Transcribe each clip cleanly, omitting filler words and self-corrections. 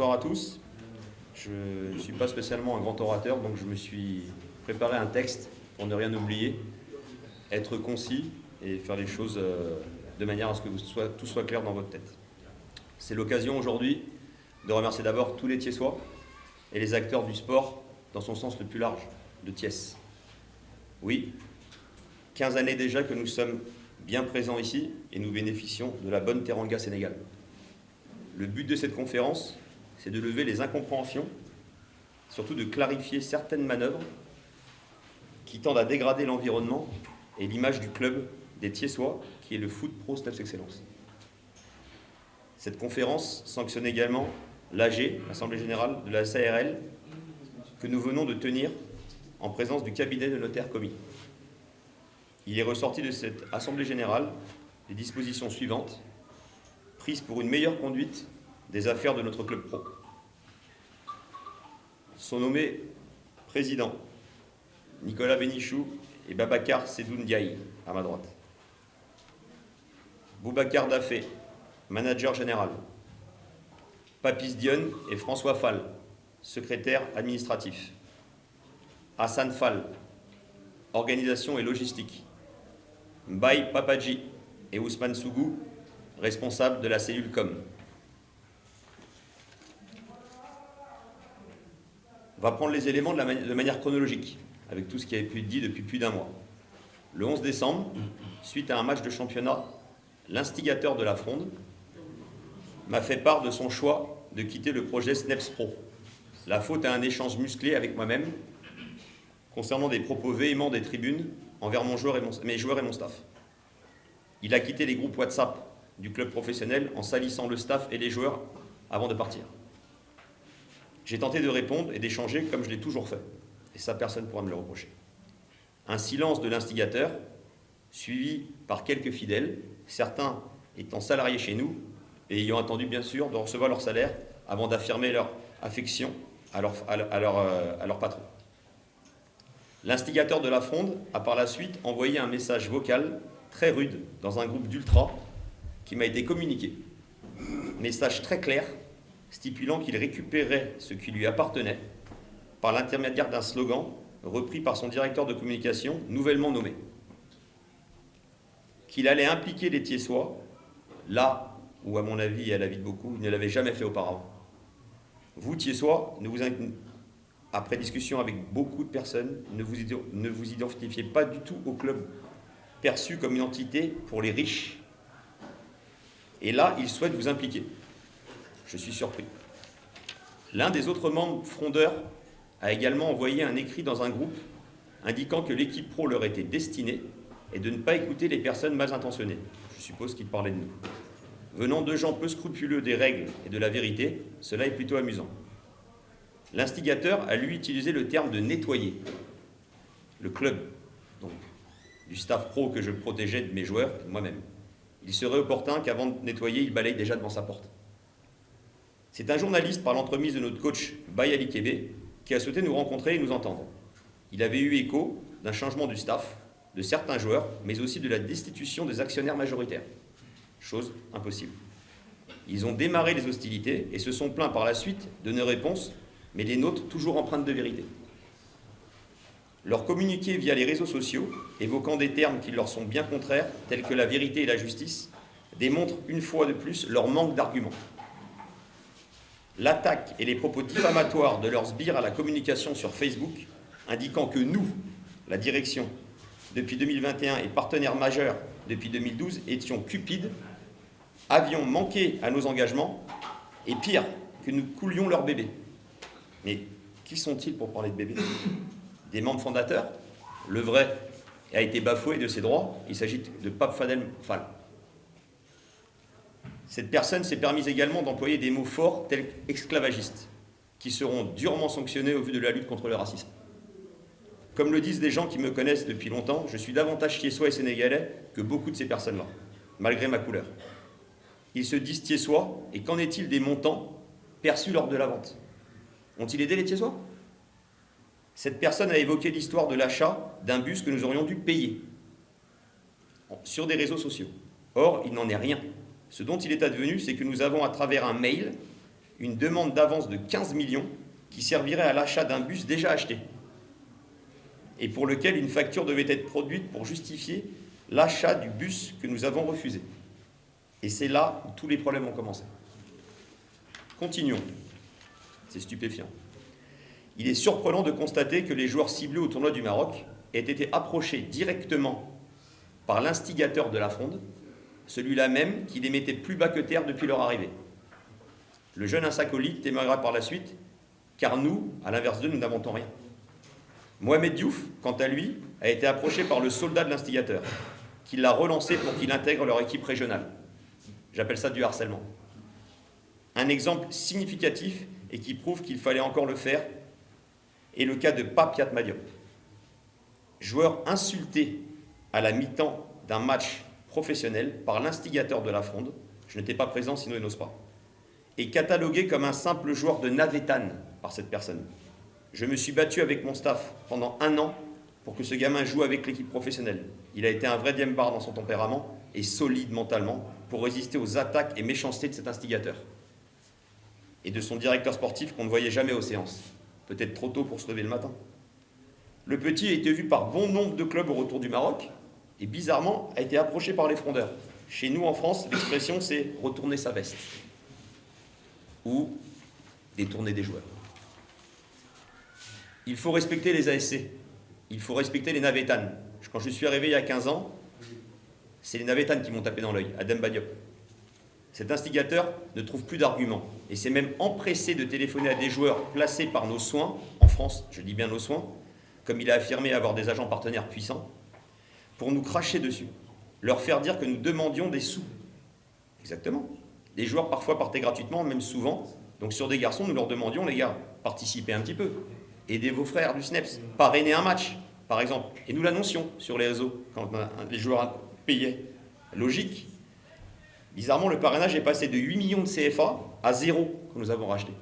Bonsoir à tous. Je ne suis pas spécialement un grand orateur, donc je me suis préparé un texte pour ne rien oublier, être concis et faire les choses de manière à ce que tout soit clair dans votre tête. C'est l'occasion aujourd'hui de remercier d'abord tous les Thiessois et les acteurs du sport dans son sens le plus large, de Thiès. Oui, 15 années déjà que nous sommes bien présents ici et nous bénéficions de la bonne Teranga Sénégal. Le but de cette conférence, c'est de lever les incompréhensions, surtout de clarifier certaines manœuvres qui tendent à dégrader l'environnement et l'image du club des Thiessois, qui est le Foot Pro Snaps Excellence. Cette conférence sanctionne également l'AG, l'Assemblée Générale de la SARL, que nous venons de tenir en présence du cabinet de notaire commis. Il est ressorti de cette Assemblée Générale les dispositions suivantes, prises pour une meilleure conduite des affaires de notre club pro. Sont nommés présidents Nicolas Bénichou et Babacar Sedoun Diaye, à ma droite. Boubacar Dafé, manager général. Papis Dion et François Fall, secrétaire administratif. Hassan Fall, organisation et logistique. Mbaye Papadji et Ousmane Sougou, responsable de la cellule com. On va prendre les éléments de manière chronologique, avec tout ce qui a été dit depuis plus d'un mois. Le 11 décembre, suite à un match de championnat, l'instigateur de la fronde m'a fait part de son choix de quitter le projet Snaps Pro. La faute à un échange musclé avec moi-même concernant des propos véhéments des tribunes envers mes joueurs et mon staff. Il a quitté les groupes WhatsApp du club professionnel en salissant le staff et les joueurs avant de partir. J'ai tenté de répondre et d'échanger comme je l'ai toujours fait. Et ça, personne ne pourra me le reprocher. Un silence de l'instigateur, suivi par quelques fidèles, certains étant salariés chez nous et ayant attendu bien sûr de recevoir leur salaire avant d'affirmer leur affection à leur patron. L'instigateur de la fronde a par la suite envoyé un message vocal très rude dans un groupe d'ultra qui m'a été communiqué. Message très clair stipulant qu'il récupérait ce qui lui appartenait par l'intermédiaire d'un slogan repris par son directeur de communication nouvellement nommé. Qu'il allait impliquer les Thiessois là où, à mon avis et à l'avis de beaucoup, il ne l'avait jamais fait auparavant. Vous, Thiessois, après discussion avec beaucoup de personnes, ne vous identifiez pas du tout au club perçu comme une entité pour les riches. Et là, il souhaite vous impliquer. Je suis surpris. L'un des autres membres frondeurs a également envoyé un écrit dans un groupe indiquant que l'équipe pro leur était destinée et de ne pas écouter les personnes mal intentionnées. Je suppose qu'il parlait de nous. Venant de gens peu scrupuleux des règles et de la vérité, cela est plutôt amusant. L'instigateur a lui utilisé le terme de nettoyer. Le club, donc, du staff pro que je protégeais de mes joueurs et de moi-même. Il serait opportun qu'avant de nettoyer, il balaye déjà devant sa porte. C'est un journaliste par l'entremise de notre coach Baye Ali Kébé qui a souhaité nous rencontrer et nous entendre. Il avait eu écho d'un changement du staff, de certains joueurs, mais aussi de la destitution des actionnaires majoritaires. Chose impossible. Ils ont démarré les hostilités et se sont plaints par la suite de nos réponses, mais les nôtres toujours empreintes de vérité. Leur communiquer via les réseaux sociaux, évoquant des termes qui leur sont bien contraires, tels que la vérité et la justice, démontrent une fois de plus leur manque d'arguments. L'attaque et les propos diffamatoires de leurs sbires à la communication sur Facebook, indiquant que nous, la direction, depuis 2021 et partenaire majeur depuis 2012, étions cupides, avions manqué à nos engagements, et pire, que nous coulions leurs bébés. Mais qui sont-ils pour parler de bébés ? Des membres fondateurs ? Le vrai a été bafoué de ses droits, il s'agit de Pape Fadel Fall. Cette personne s'est permise également d'employer des mots forts tels qu'esclavagistes, qui seront durement sanctionnés au vu de la lutte contre le racisme. Comme le disent des gens qui me connaissent depuis longtemps, je suis davantage Thiessois et sénégalais que beaucoup de ces personnes-là, malgré ma couleur. Ils se disent Thiessois, et qu'en est-il des montants perçus lors de la vente ? Ont-ils aidé les Thiessois ? Cette personne a évoqué l'histoire de l'achat d'un bus que nous aurions dû payer sur des réseaux sociaux. Or, il n'en est rien. Ce dont il est advenu, c'est que nous avons, à travers un mail, une demande d'avance de 15 millions qui servirait à l'achat d'un bus déjà acheté et pour lequel une facture devait être produite pour justifier l'achat du bus que nous avons refusé. Et c'est là où tous les problèmes ont commencé. Continuons. C'est stupéfiant. Il est surprenant de constater que les joueurs ciblés au tournoi du Maroc aient été approchés directement par l'instigateur de la fronde, celui-là même qui les mettait plus bas que terre depuis leur arrivée. Le jeune insacolite témoignera par la suite, car nous, à l'inverse d'eux, nous n'inventons rien. Mohamed Diouf, quant à lui, a été approché par le soldat de l'instigateur, qui l'a relancé pour qu'il intègre leur équipe régionale. J'appelle ça du harcèlement. Un exemple significatif et qui prouve qu'il fallait encore le faire est le cas de Papiat Madiop. Joueur insulté à la mi-temps d'un match professionnel par l'instigateur de la fronde, je n'étais pas présent sinon il n'ose pas, et catalogué comme un simple joueur de navétane par cette personne. Je me suis battu avec mon staff pendant 1 an pour que ce gamin joue avec l'équipe professionnelle. Il a été un vrai Diembar dans son tempérament et solide mentalement pour résister aux attaques et méchancetés de cet instigateur. Et de son directeur sportif qu'on ne voyait jamais aux séances. Peut-être trop tôt pour se lever le matin. Le petit a été vu par bon nombre de clubs au retour du Maroc et bizarrement a été approché par les frondeurs. Chez nous en France, l'expression c'est retourner sa veste ou détourner des joueurs. Il faut respecter les ASC, il faut respecter les navétanes. Quand je suis arrivé il y a 15 ans, c'est les navétanes qui m'ont tapé dans l'œil, à Demba Diop. Cet instigateur ne trouve plus d'arguments et s'est même empressé de téléphoner à des joueurs placés par nos soins, en France, je dis bien nos soins, comme il a affirmé avoir des agents partenaires puissants, pour nous cracher dessus, leur faire dire que nous demandions des sous. Exactement. Les joueurs parfois partaient gratuitement, même souvent. Donc sur des garçons, nous leur demandions, les gars, participez un petit peu. Aidez vos frères du SNEPS, parrainez un match, par exemple. Et nous l'annoncions sur les réseaux, quand les joueurs payaient. Logique. Bizarrement, le parrainage est passé de 8 millions de CFA à 0 que nous avons racheté.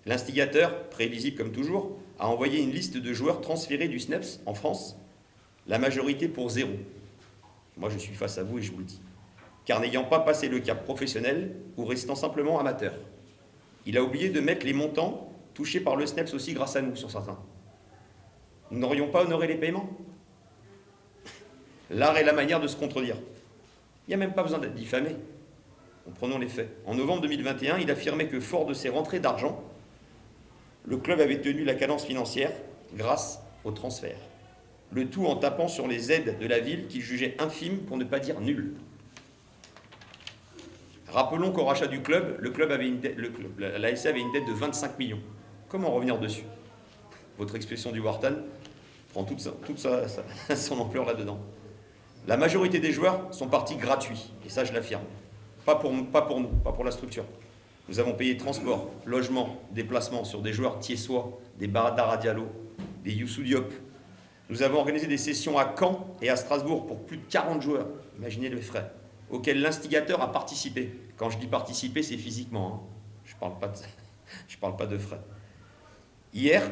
L'instigateur, prévisible comme toujours, a envoyé une liste de joueurs transférés du SNEPS en France, la majorité pour 0. Moi, je suis face à vous et je vous le dis. Car n'ayant pas passé le cap professionnel ou restant simplement amateur, il a oublié de mettre les montants touchés par le SNEPS aussi grâce à nous sur certains. Nous n'aurions pas honoré les paiements. L'art est la manière de se contredire. Il n'y a même pas besoin d'être diffamé. Prenons les faits. En novembre 2021, il affirmait que, fort de ses rentrées d'argent, le club avait tenu la cadence financière grâce au transfert. Le tout en tapant sur les aides de la ville qu'il jugeait infimes pour ne pas dire nulles. Rappelons qu'au rachat du club, l'ASC avait une dette de 25 millions. Comment revenir dessus? Votre expression du Wartan prend toute son ampleur là-dedans. La majorité des joueurs sont partis gratuits, et ça je l'affirme. Pas pour nous, pas pour la structure. Nous avons payé transport, logement, déplacement sur des joueurs tiessois, des Baradara Diallo, des Youssou Diop. Nous avons organisé des sessions à Caen et à Strasbourg pour plus de 40 joueurs. Imaginez les frais, auxquels l'instigateur a participé. Quand je dis participer, c'est physiquement. Je ne parle pas de frais. Hier,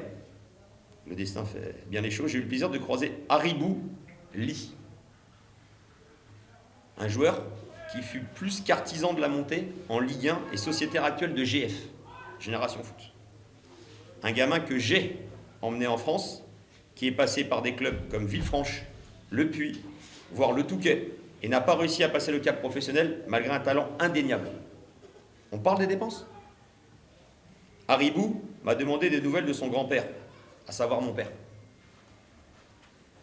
le destin fait bien les choses, j'ai eu le plaisir de croiser Haribou Ly. Un joueur qui fut plus qu'artisan de la montée en Ligue 1 et sociétaire actuel de GF, Génération Foot. Un gamin que j'ai emmené en France, qui est passé par des clubs comme Villefranche, Le Puy, voire le Touquet, et n'a pas réussi à passer le cap professionnel malgré un talent indéniable. On parle des dépenses. Haribou m'a demandé des nouvelles de son grand-père, à savoir mon père.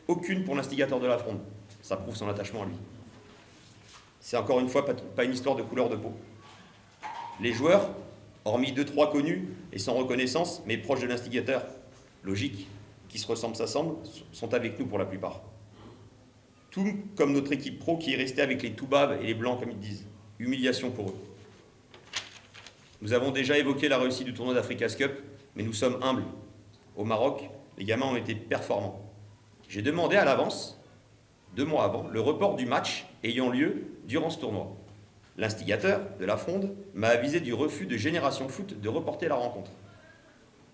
Aucune pour l'instigateur de la fronde. Ça prouve son attachement à lui. C'est encore une fois pas une histoire de couleur de peau. Les joueurs, hormis 2-3 connus et sans reconnaissance, mais proches de l'instigateur, logique, qui se ressemblent, s'assemblent, sont avec nous pour la plupart. Tout comme notre équipe pro qui est restée avec les toubabs et les blancs, comme ils disent. Humiliation pour eux. Nous avons déjà évoqué la réussite du tournoi d'Africa's Cup, mais nous sommes humbles. Au Maroc, les gamins ont été performants. J'ai demandé à l'avance, 2 mois avant, le report du match ayant lieu durant ce tournoi. L'instigateur de la fronde m'a avisé du refus de Génération Foot de reporter la rencontre.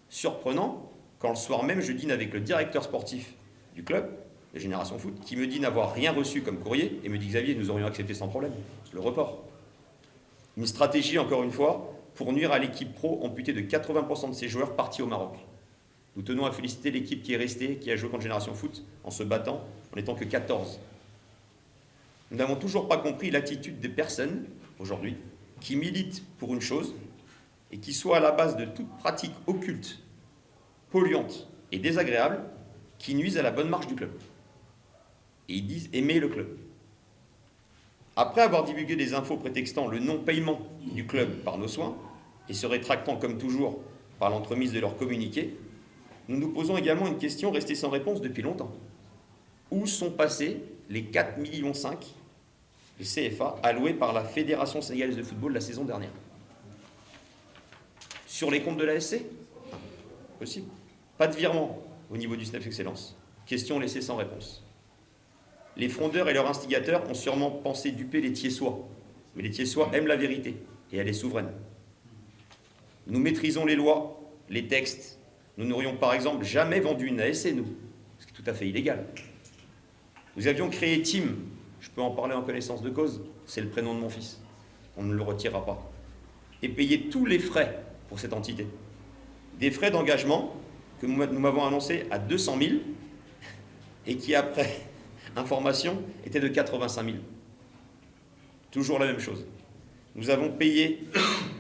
Surprenant, quand le soir même je dîne avec le directeur sportif du club, de Génération Foot, qui me dit n'avoir rien reçu comme courrier, et me dit Xavier, nous aurions accepté sans problème le report. Une stratégie, encore une fois, pour nuire à l'équipe pro amputée de 80% de ses joueurs partis au Maroc. Nous tenons à féliciter l'équipe qui est restée, qui a joué contre Génération Foot, en se battant, en n'étant que 14. Nous n'avons toujours pas compris l'attitude des personnes, aujourd'hui, qui militent pour une chose, et qui soient à la base de toute pratique occulte, polluante et désagréable, qui nuisent à la bonne marche du club. Et ils disent aimer le club. Après avoir divulgué des infos prétextant le non-paiement du club par nos soins, et se rétractant comme toujours par l'entremise de leurs communiqués, nous nous posons également une question restée sans réponse depuis longtemps. Où sont passés les 4,5 millions de CFA alloués par la Fédération sénégalaise de football la saison dernière? Sur les comptes de la SC? Possible. Pas de virement au niveau du SNEF Excellence. Question laissée sans réponse. Les frondeurs et leurs instigateurs ont sûrement pensé duper les Thiessois. Mais les Thiessois aiment la vérité, et elle est souveraine. Nous maîtrisons les lois, les textes. Nous n'aurions par exemple jamais vendu une ASC, nous, ce qui est tout à fait illégal. Nous avions créé Team, je peux en parler en connaissance de cause, c'est le prénom de mon fils. On ne le retirera pas. Et payer tous les frais pour cette entité. Des frais d'engagement que nous m'avons annoncés à 200 000 et qui, après information, étaient de 85 000. Toujours la même chose. Nous avons payé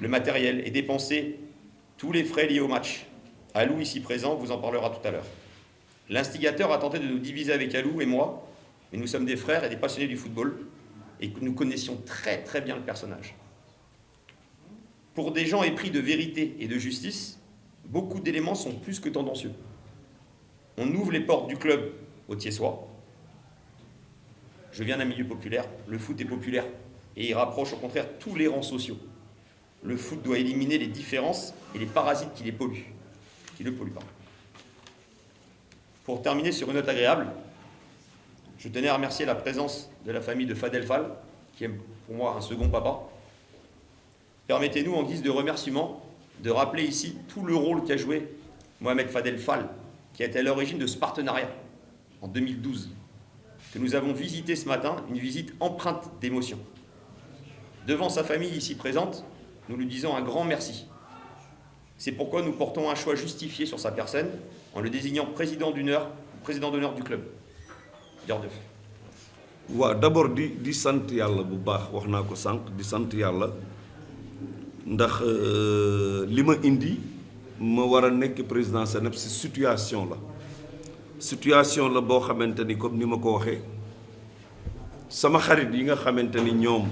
le matériel et dépensé tous les frais liés au match. Alou, ici présent, vous en parlera tout à l'heure. L'instigateur a tenté de nous diviser avec Alou et moi, mais nous sommes des frères et des passionnés du football et que nous connaissions très très bien le personnage. Pour des gens épris de vérité et de justice, beaucoup d'éléments sont plus que tendancieux. On ouvre les portes du club aux Thiessois. Je viens d'un milieu populaire, le foot est populaire et il rapproche au contraire tous les rangs sociaux. Le foot doit éliminer les différences et les parasites qui le polluent. Pour terminer sur une note agréable, je tenais à remercier la présence de la famille de Fadel Fall, qui est pour moi un second papa. Permettez-nous, en guise de remerciement, de rappeler ici tout le rôle qu'a joué Mohamed Fadel Fall, qui a été à l'origine de ce partenariat en 2012, que nous avons visité ce matin, une visite empreinte d'émotion. Devant sa famille ici présente, nous lui disons un grand merci. C'est pourquoi nous portons un choix justifié sur sa personne en le désignant président d'honneur du club. jërëjëf. waaw d'abord di sant yàlla bu baax wax naa ko sànq di sant yàlla ndax li ma indi ma war a nekk président SNEP si situation la boo xamante ni comme ni ma ko waxee sama xarit yi nga xamante ni ñoom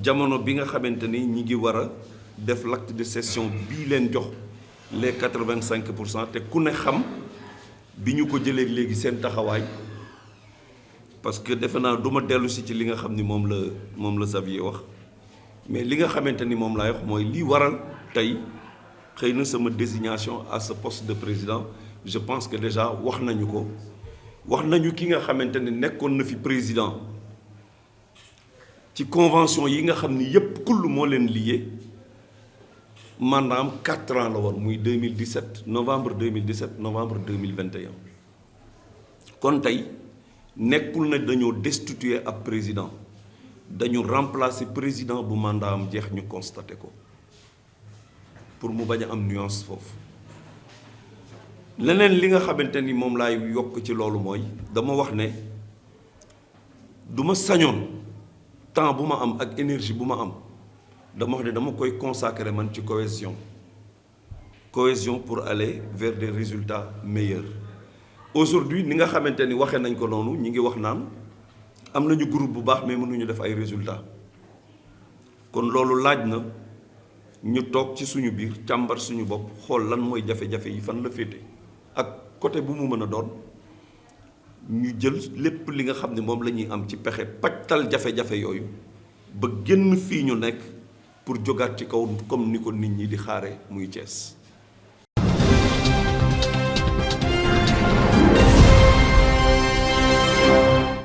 jamono bi nga xamante ni ñi ngi war a def l'acte de cession bii leen jox les 85% te ku ne xam bi ñu ko jëlee léegi seen taxawaay parce que defe naa du ma dellu si ci li nga xam ni moom la Xavier wax mais li nga xamante ni moom laay wax mooy li waral tey xëy na sama désignation à ce poste de président je pense que déjà wax nañu ki nga xamante ni nekkoon na fi président ci convention yi nga xam ni yépp kull moo leen lié mandaam 4 ans la woon muy 2017 novembre 2017 novembre 2021 kon tey nekkul na dañoo destituer ab président dañu remplacer président bu mandaam jeex ñu constaté ko pour mu bañ a am nuance foofu leneen li nga xamante ni moom laay yokk ci loolu mooy dama wax ne du ma sañoon temps bu ma am ak énergie bu ma am dama wax ne dama koy consacrer man ci cohésion pour aller vers des résultats meilleurs aujourd'hui ni nga xamante ni waxee nañ ko noonu ñi ngi wax naan am nañu groupe bu baax mais mënuñu def ay résultats kon loolu laaj na ñu toog ci suñu biir càmbar suñu bopp xool lan mooy jafe-jafe yi fan la féete ak côté bu mu mën a doon ñu jël lépp li nga xam ne moom la ñuy am ci pexe pajtal jafe-jafe yooyu ba génn fii ñu nekk pour jógaat ci kaw comme ni ko nit ñi di xaare muy Thiès